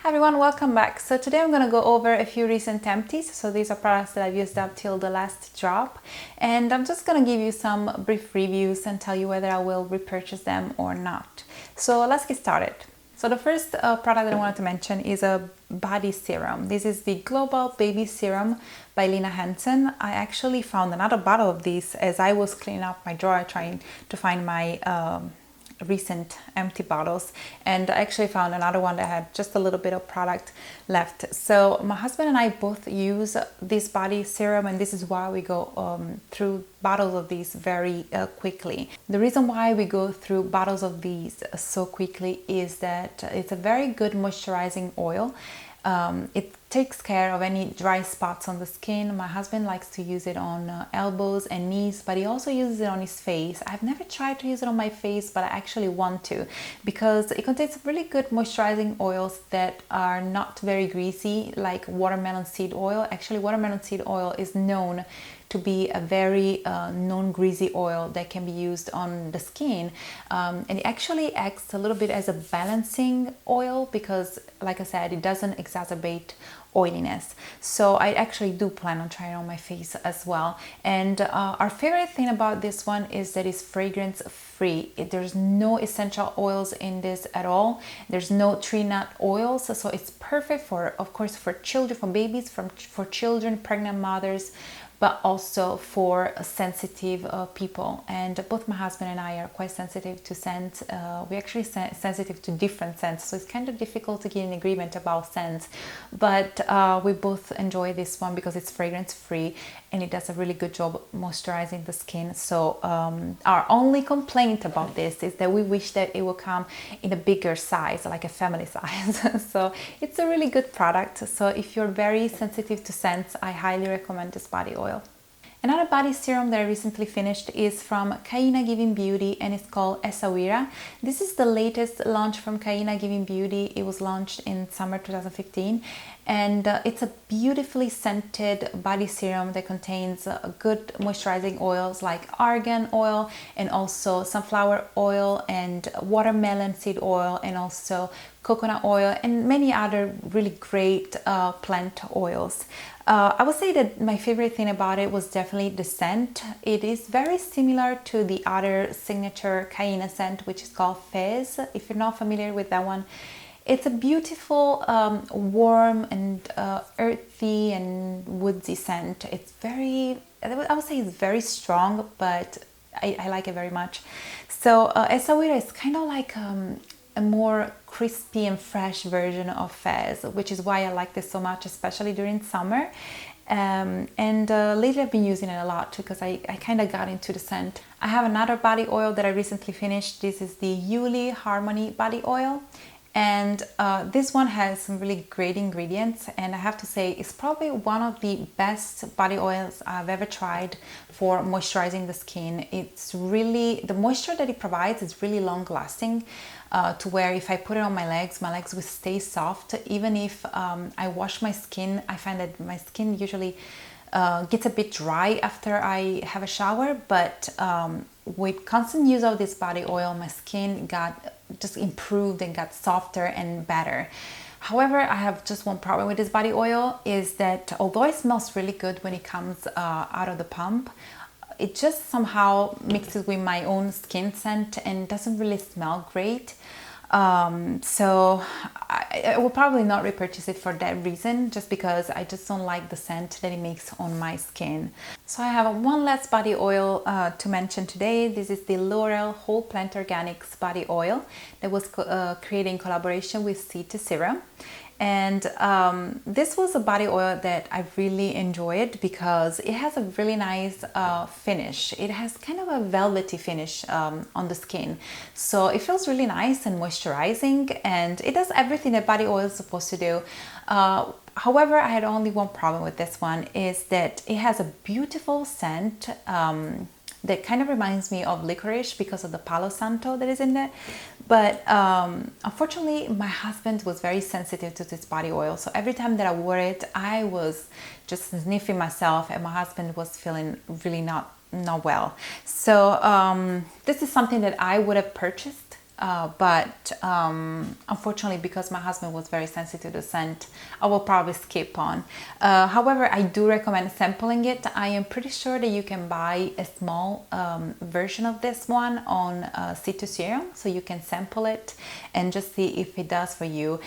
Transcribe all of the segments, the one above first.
Hi everyone, welcome back. So today I'm going to go over a few recent empties. So these are products that I've used up till the last drop, and I'm just going to give you some brief reviews and tell you whether I will repurchase them or not. So let's get started. So the first product that I wanted to mention is a body serum. This is the Global Baby Serum by Lena Hansen. I actually found another bottle of these as I was cleaning up my drawer trying to find my recent empty bottles, and I actually found another one that had just a little bit of product left. So my husband and I both use this body serum, and this is why we go through bottles of these very quickly. The reason why we go through bottles of these so quickly is that it's a very good moisturizing oil. It takes care of any dry spots on the skin. My husband likes to use it on elbows and knees, but he also uses it on his face. I've never tried to use it on my face, but I actually want to, because it contains really good moisturizing oils that are not very greasy, like watermelon seed oil. Actually, watermelon seed oil is known to be a very non-greasy oil that can be used on the skin, and it actually acts a little bit as a balancing oil because, like I said, it doesn't exacerbate oiliness. So I actually do plan on trying it on my face as well. And our favorite thing about this one is that it's fragrance free. There's no essential oils in this at all. There's no tree nut oils, so it's perfect for, of course, for children, for babies, for children, pregnant mothers, but also for sensitive people. And both my husband and I are quite sensitive to scents. We're actually sensitive to different scents, so it's kind of difficult to get an agreement about scents. But we both enjoy this one because it's fragrance free and it does a really good job moisturizing the skin. So our only complaint about this is that we wish that it would come in a bigger size, like a family size. So it's a really good product. So if you're very sensitive to scents, I highly recommend this body oil. Another body serum that I recently finished is from Kaina Giving Beauty, and it's called Essaouira. This is the latest launch from Kaina Giving Beauty. It was launched in summer 2015, and it's a beautifully scented body serum that contains good moisturizing oils like argan oil and also sunflower oil and watermelon seed oil and also coconut oil and many other really great plant oils. I would say that my favorite thing about it was definitely the scent. It is very similar to the other signature Kaina scent, which is called Fez. If you're not familiar with that one, it's a beautiful, warm and earthy and woodsy scent. It's very, I would say it's very strong, but I like it very much. So Essaouira is kind of like a more crispy and fresh version of Fez, which is why I like this so much, especially during summer. Lately I've been using it a lot because I kind of got into the scent. I have another body oil that I recently finished. This is the Yulie Harmony body oil. And this one has some really great ingredients, and I have to say it's probably one of the best body oils I've ever tried for moisturizing the skin. It's really, the moisture that it provides is really long lasting, to where if I put it on my legs will stay soft. Even if I wash my skin, I find that my skin usually gets a bit dry after I have a shower, but with constant use of this body oil, my skin got just improved and got softer and better. However, I have just one problem with this body oil, is that although it smells really good when it comes out of the pump, it just somehow mixes with my own skin scent and doesn't really smell great. So I will probably not repurchase it for that reason, just because I just don't like the scent that it makes on my skin. So I have one last body oil to mention today. This is the L'Oreal Whole Plant Organics body oil that was created in collaboration with Serum. And this was a body oil that I really enjoyed because it has a really nice finish. It has kind of a velvety finish on the skin. So it feels really nice and moisturizing, and it does everything that body oil is supposed to do. However, I had only one problem with this one, is that it has a beautiful scent that kind of reminds me of licorice because of the Palo Santo that is in there. But unfortunately, my husband was very sensitive to this body oil. So every time that I wore it, I was just sniffing myself, and my husband was feeling really not well. So this is something that I would have purchased but unfortunately, because my husband was very sensitive to scent, I will probably skip on. However, I do recommend sampling it. I am pretty sure that you can buy a small version of this one on Serum, so you can sample it and just see if it does for you.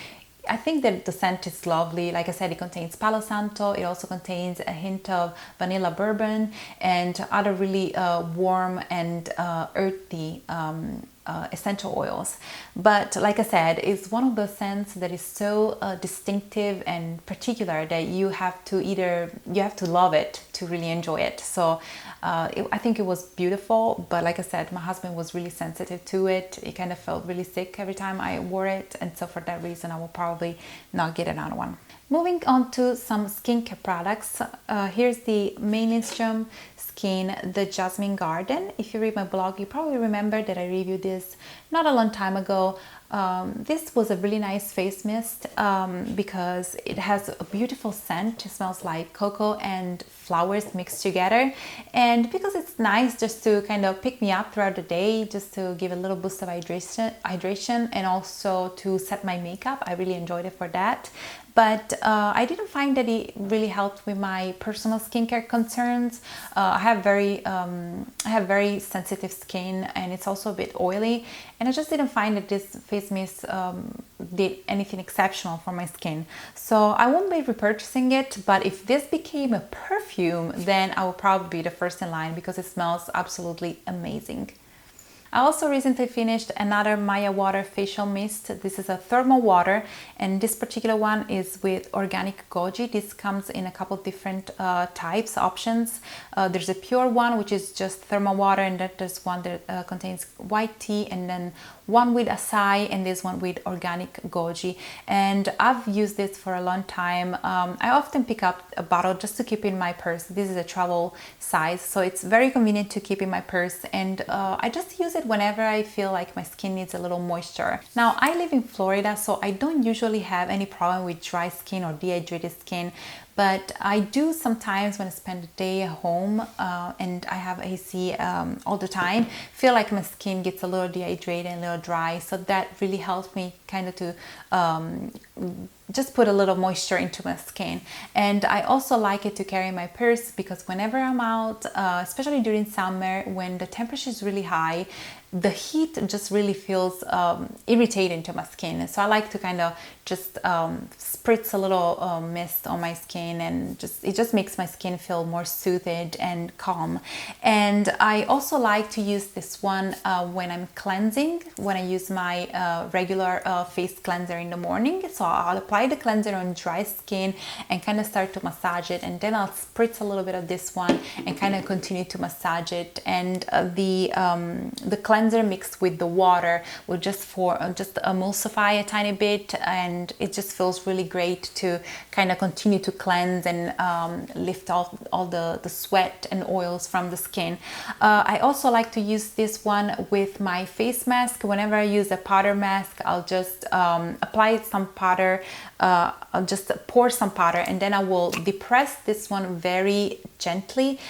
I think that the scent is lovely. Like I said, it contains Palo Santo. It also contains a hint of vanilla bourbon and other really warm and earthy essential oils. But like I said, it's one of those scents that is so distinctive and particular that you have to love it to really enjoy it. So I think it was beautiful, but like I said, my husband was really sensitive to it. He kind of felt really sick every time I wore it, and so for that reason I will probably not get another one. Moving on to some skincare products, here's the Mainstream Skin, the Jasmine Garden. If you read my blog, you probably remember that I reviewed this not a long time ago. This was a really nice face mist because it has a beautiful scent. It smells like cocoa and flowers mixed together, and because it's nice just to kind of pick me up throughout the day, just to give a little boost of hydration and also to set my makeup. I really enjoyed it for that. But I didn't find that it really helped with my personal skincare concerns. I have very sensitive skin, and it's also a bit oily, and I just didn't find that this face mist did anything exceptional for my skin. So I won't be repurchasing it, but if this became a perfume, then I will probably be the first in line because it smells absolutely amazing. I also recently finished another Maya Water facial mist. This is a thermal water, and this particular one is with organic goji. This comes in a couple different options. There's a pure one, which is just thermal water, and then there's one that contains white tea, and then one with acai, and this one with organic goji. And I've used this for a long time. I often pick up a bottle just to keep in my purse. This is a travel size, so it's very convenient to keep in my purse, and I just use it whenever I feel like my skin needs a little moisture. Now, I live in Florida, so I don't usually have any problem with dry skin or dehydrated skin, but I do sometimes when I spend the day at home and I have AC all the time, feel like my skin gets a little dehydrated and a little dry. So that really helps me kind of to just put a little moisture into my skin. And I also like it to carry in my purse because whenever I'm out, especially during summer when the temperature is really high, the heat just really feels irritating to my skin. So I like to kind of just spritz a little mist on my skin, and it just makes my skin feel more soothed and calm. And I also like to use this one when I'm cleansing, when I use my regular face cleanser in the morning. So I'll apply the cleanser on dry skin and kind of start to massage it, and then I'll spritz a little bit of this one and kind of continue to massage it. And the cleanser mixed with the water will just emulsify a tiny bit, and it just feels really great to kind of continue to cleanse and lift off all the sweat and oils from the skin. I also like to use this one with my face mask. Whenever I use a powder mask, I'll just apply some powder, I'll just pour some powder, and then I will depress this one very gently.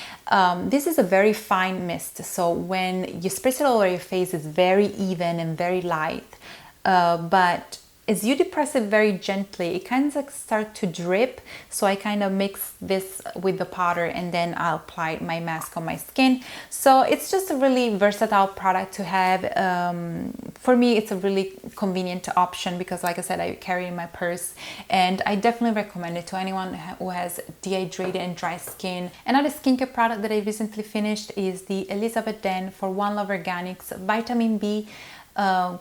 This is a very fine mist, so when you spritz it all over your face, it's very even and very light, but as you depress it very gently, it kind of start to drip. So I kind of mix this with the powder, and then I'll apply my mask on my skin. So it's just a really versatile product to have. For me, it's a really convenient option because, like I said, I carry it in my purse, and I definitely recommend it to anyone who has dehydrated and dry skin. Another skincare product that I recently finished is the Elizabeth Den for One Love Organics Vitamin B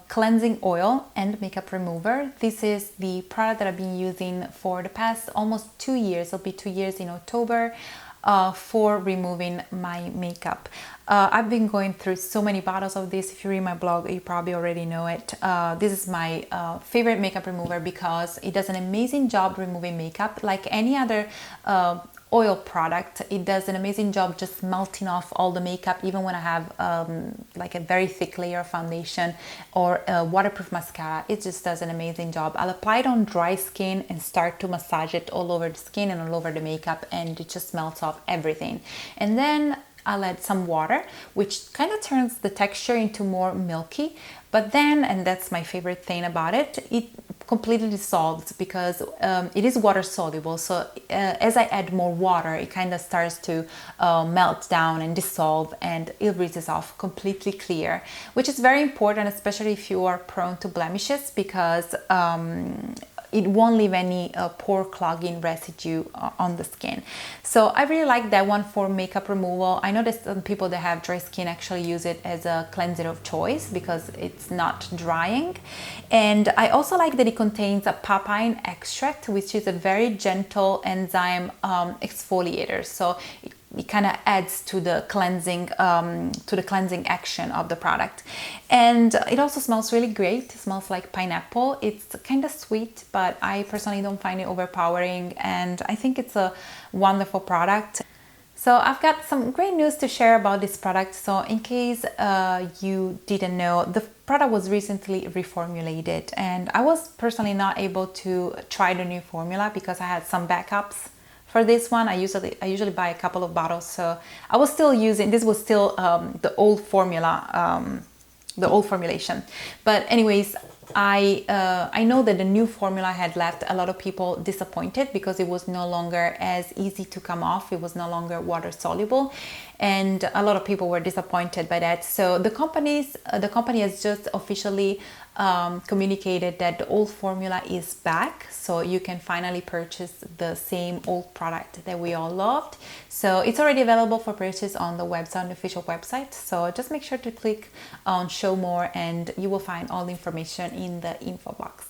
cleansing oil and makeup remover. This is the product that I've been using for the past almost 2 years. It'll be 2 years in October for removing my makeup. I've been going through so many bottles of this. If you read my blog, you probably already know it. This is my favorite makeup remover because it does an amazing job removing makeup. Like any other oil product, it does an amazing job just melting off all the makeup, even when I have like a very thick layer of foundation or a waterproof mascara. It just does an amazing job. I'll apply it on dry skin and start to massage it all over the skin and all over the makeup, and it just melts off everything. And then I'll add some water, which kind of turns the texture into more milky. But then, and that's my favorite thing about it, it completely dissolves because it is water soluble. So as I add more water, it kind of starts to melt down and dissolve, and it rinses off completely clear, which is very important, especially if you are prone to blemishes, because it won't leave any pore clogging residue on the skin. So I really like that one for makeup removal. I know that some people that have dry skin actually use it as a cleanser of choice because it's not drying. And I also like that it contains a papain extract, which is a very gentle enzyme exfoliator. So it kind of adds to the cleansing action of the product. And it also smells really great. It smells like pineapple. It's kind of sweet, but I personally don't find it overpowering, and I think it's a wonderful product. So I've got some great news to share about this product. So in case you didn't know, the product was recently reformulated, and I was personally not able to try the new formula because I had some backups. For this one, I usually buy a couple of bottles, so I was still using, this was still the old formula, the old formulation. But anyways, I know that the new formula had left a lot of people disappointed because it was no longer as easy to come off. It was no longer water soluble, and a lot of people were disappointed by that. So the company has just officially communicated that the old formula is back, so you can finally purchase the same old product that we all loved. So it's already available for purchase on the website, on the official website. So just make sure to click on show more, and you will find all the information in the info box.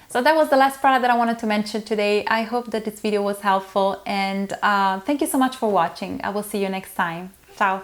So that was the last product that I wanted to mention today. I hope that this video was helpful, and thank you so much for watching. I will see you next time. Ciao!